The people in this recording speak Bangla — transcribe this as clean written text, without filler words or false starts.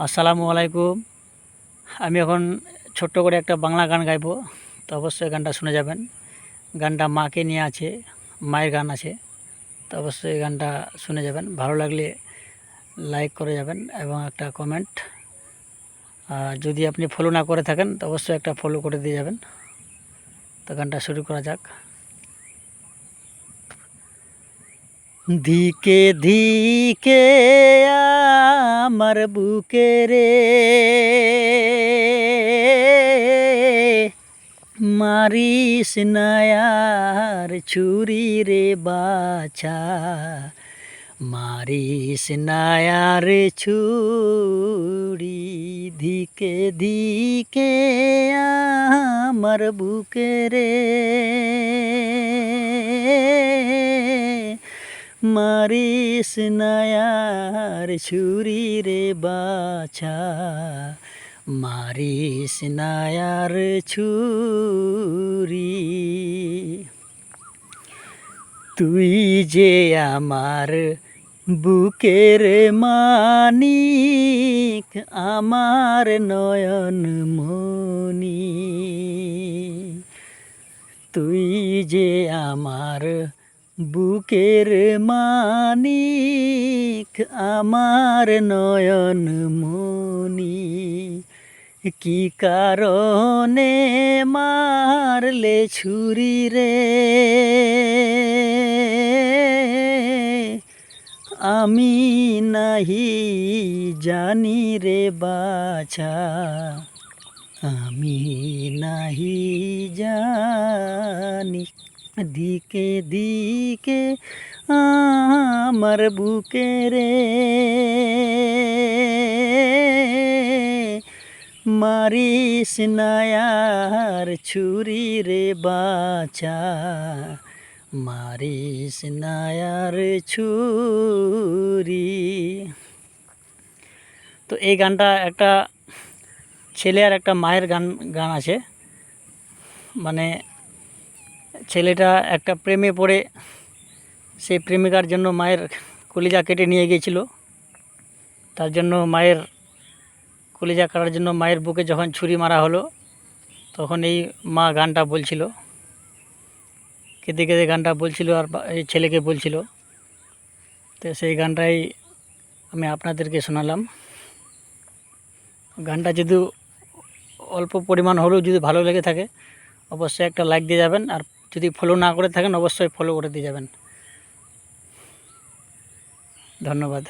আসসালামু আলাইকুম। আমি এখন ছোট্ট করে একটা বাংলা গান গাইব, তো অবশ্যই গানটা শুনে যাবেন। গানটা মাকে নিয়ে আছে, মায়ের গান আছে, তো অবশ্যই গানটা শুনে যাবেন। ভালো লাগলে লাইক করে যাবেন এবং একটা কমেন্ট। যদি আপনি ফলো না করে থাকেন তো অবশ্যই একটা ফলো করে দিয়ে যাবেন। তো গানটা শুরু করা যাক। ধিকে ধিকে আমার বুকে রে মারিস নায়ার ছুরি রে বাছা, মারিস নায়ার ছুরি। ধিকে ধিকে আমার বুকে রে মারিস নায়ার ছুরি রে বাছা, মারিস নায়ার ছুরি। তুই যে আমার বুকের মানিক, আমার নয়ন মনি। তুই যে আমার বুকের মানিক, আমার নয়ন মনি। কি কারণে মারলে ছুরি রে আমি নাহি জানি রে বাছা, আমি নাহি জানি। দিকে দিকে আমার বুকে রে মারিস নায়ার ছুরি রে বাছা, মারিস নায়ার ছুরি। তো এই গানটা একটা ছেলে আর একটা মায়ের গান আছে। মানে ছেলেটা একটা প্রেমে পড়ে সেই প্রেমিকার জন্য মায়ের কলিজা কেটে নিয়ে গিয়েছিল। তার জন্য মায়ের কলিজা কাটার জন্য মায়ের বুকে যখন ছুরি মারা হলো, তখন এই মা গানটা বলছিল, কেঁদে কেঁদে গানটা বলছিল আর এই ছেলেকে বলছিল। তো সেই গানটাই আমি আপনাদেরকে শোনালাম। গানটা যদি অল্প পরিমাণ হলেও যদি ভালো লেগে থাকে অবশ্যই একটা লাইক দিয়ে যাবেন, আর যদি ফলো না করে থাকেন অবশ্যই ফলো করে দিয়ে যাবেন। ধন্যবাদ।